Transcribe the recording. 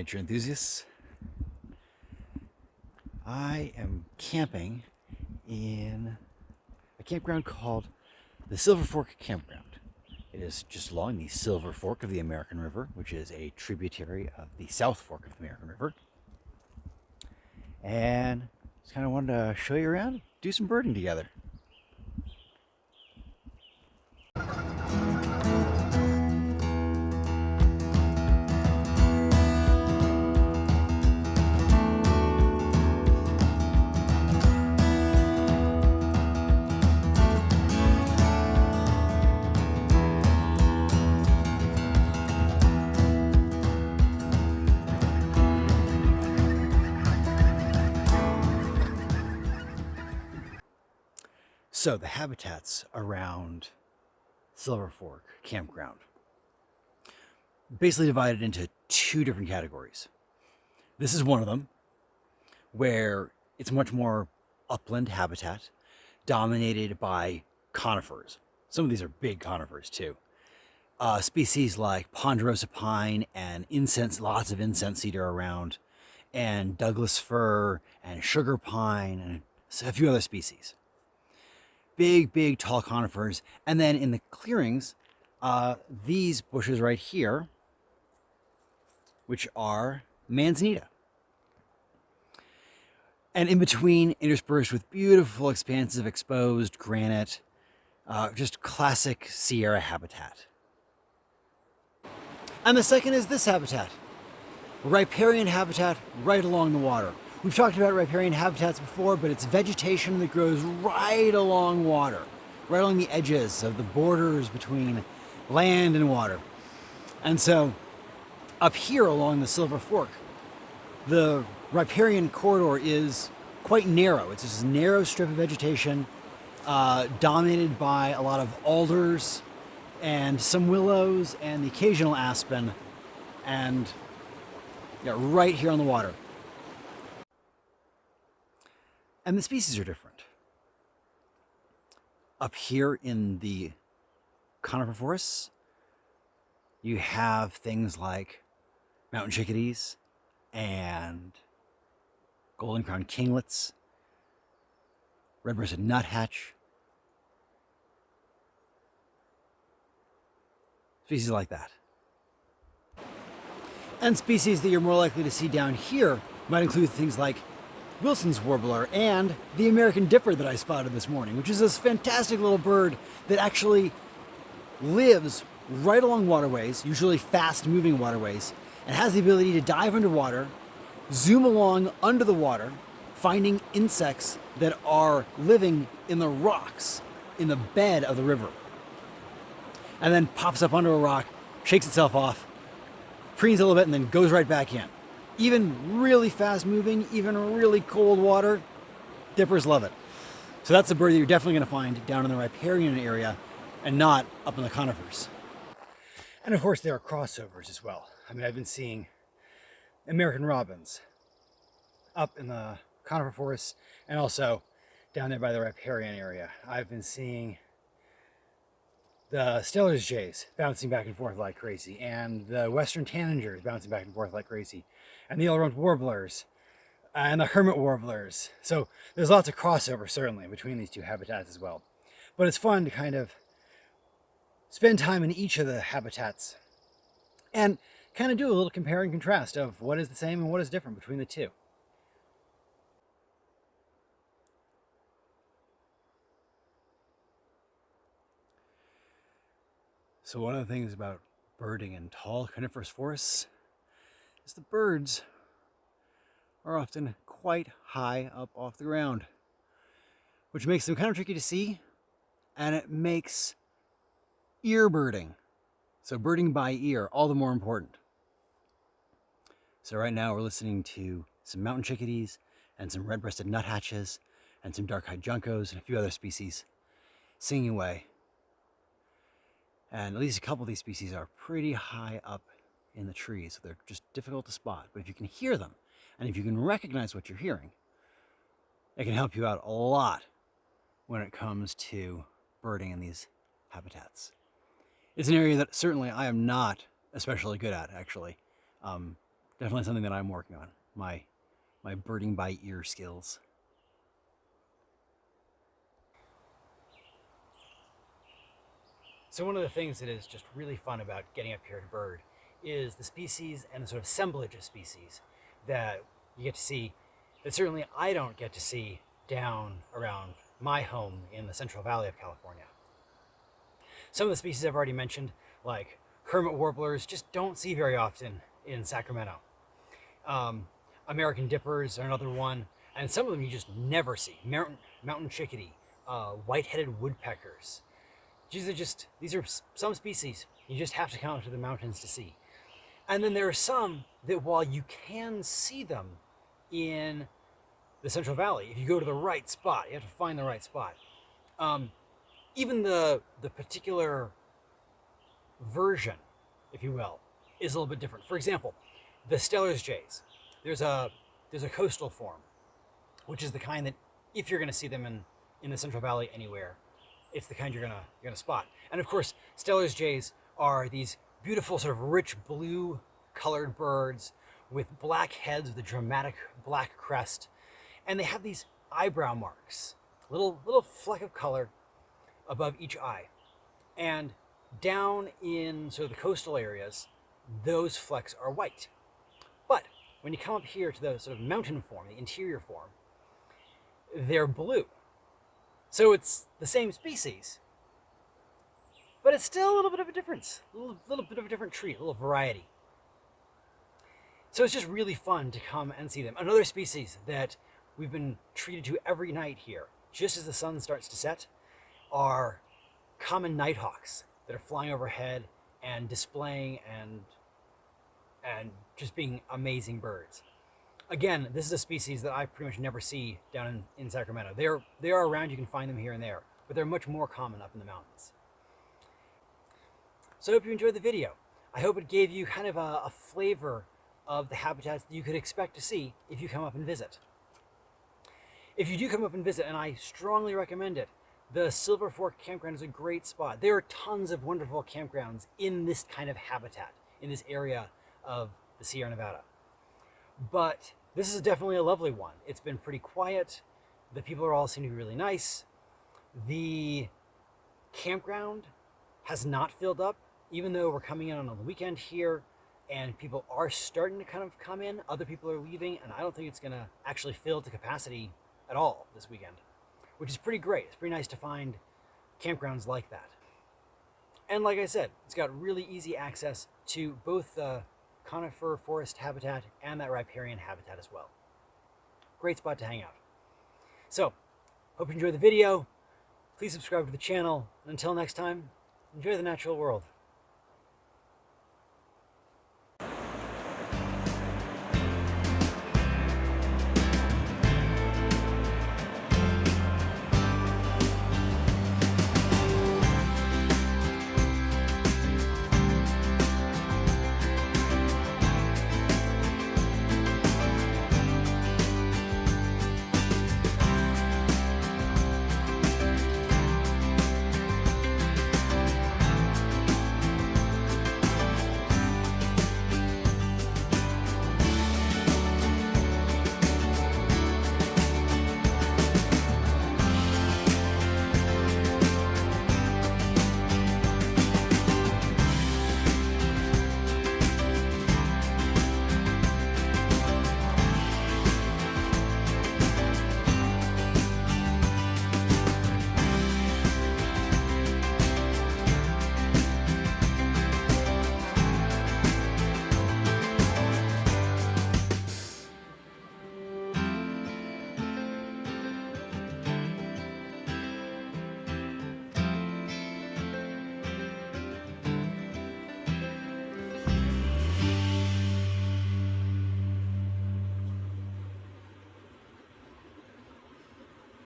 nature enthusiasts. I am camping in a campground called the Silver Fork Campground. It is just along the Silver Fork of the American River, which is a tributary of the South Fork of the American River. And just kind of wanted to show you around, do some birding together. So the habitats around Silver Fork Campground basically divided into two different categories. This is one of them, where it's much more upland habitat dominated by conifers. Some of these are big conifers too. Species like ponderosa pine and incense, lots of incense cedar around, and Douglas fir and sugar pine and a few other species. Big, tall conifers. And then in the clearings, these bushes right here, which are manzanita. And in between, interspersed with beautiful expanses of exposed granite, just classic Sierra habitat. And the second is this habitat, riparian habitat right along the water. We've talked about riparian habitats before, but it's vegetation that grows right along water, right along the edges of the borders between land and water. And so up here along the Silver Fork, the riparian corridor is quite narrow. It's this narrow strip of vegetation dominated by a lot of alders and some willows and the occasional aspen, and right here on the water. And the species are different. Up here in the conifer forests, you have things like mountain chickadees and golden-crowned kinglets, red-breasted nuthatch, species like that. And species that you're more likely to see down here might include things like Wilson's warbler and the American dipper that I spotted this morning, which is this fantastic little bird that actually lives right along waterways, usually fast-moving waterways, and has the ability to dive underwater, zoom along under the water, finding insects that are living in the rocks in the bed of the river, and then pops up under a rock, shakes itself off, preens a little bit, and then goes right back in. Even really fast moving, even really cold water, dippers love it. So that's a bird that you're definitely going to find down in the riparian area and not up in the conifers. And of course there are crossovers as well. I mean, I've been seeing American robins up in the conifer forests and also down there by the riparian area. I've been seeing the Steller's jays bouncing back and forth like crazy, and the western tanagers bouncing back and forth like crazy, and the yellow-rumped warblers, and the hermit warblers. So there's lots of crossover, certainly, between these two habitats as well. But it's fun to kind of spend time in each of the habitats and kind of do a little compare and contrast of what is the same and what is different between the two. So one of the things about birding in tall coniferous forests is the birds are often quite high up off the ground, which makes them kind of tricky to see, and it makes ear birding, so birding by ear, all the more important. So right now we're listening to some mountain chickadees and some red-breasted nuthatches and some dark-eyed juncos and a few other species singing away. And at least a couple of these species are pretty high up in the trees, so they're just difficult to spot. But if you can hear them, and if you can recognize what you're hearing, it can help you out a lot when it comes to birding in these habitats. It's an area that certainly I am not especially good at, actually. Definitely something that I'm working on, my birding by ear skills. So one of the things that is just really fun about getting up here to bird is the species and the sort of assemblage of species that you get to see, that certainly I don't get to see down around my home in the Central Valley of California. Some of the species I've already mentioned, like hermit warblers, just don't see very often in Sacramento. American dippers are another one, and some of them you just never see. Mountain chickadee, white-headed woodpeckers. These are some species you just have to come up to the mountains to see. And then there are some that while you can see them in the Central Valley, if you go to the right spot, you have to find the right spot. Even the particular version, if you will, is a little bit different. For example, the Steller's jays. There's a coastal form, which is the kind that if you're going to see them in the Central Valley anywhere, it's the kind you're gonna spot. And of course, Steller's jays are these beautiful sort of rich blue colored birds with black heads with a dramatic black crest, and they have these eyebrow marks, little fleck of color above each eye. And down in sort of the coastal areas, those flecks are white. But when you come up here to the sort of mountain form, the interior form, they're blue. So it's the same species, but it's still a little bit of a difference, a little bit of a different treat, a little variety. So it's just really fun to come and see them. Another species that we've been treated to every night here, just as the sun starts to set, are common nighthawks that are flying overhead and displaying and just being amazing birds. Again, this is a species that I pretty much never see down in Sacramento. They are around, you can find them here and there, but they're much more common up in the mountains. So I hope you enjoyed the video. I hope it gave you kind of a flavor of the habitats that you could expect to see if you come up and visit. If you do come up and visit, and I strongly recommend it, the Silver Fork Campground is a great spot. There are tons of wonderful campgrounds in this kind of habitat, in this area of the Sierra Nevada. But this is definitely a lovely one. It's been pretty quiet. The people are all seem to be really nice. The campground has not filled up, even though we're coming in on a weekend here and people are starting to kind of come in. Other people are leaving, and I don't think it's going to actually fill to capacity at all this weekend, which is pretty great. It's pretty nice to find campgrounds like that. And like I said, it's got really easy access to both the conifer forest habitat and that riparian habitat as well. Great spot to hang out. So, hope you enjoyed the video. Please subscribe to the channel. And until next time, enjoy the natural world.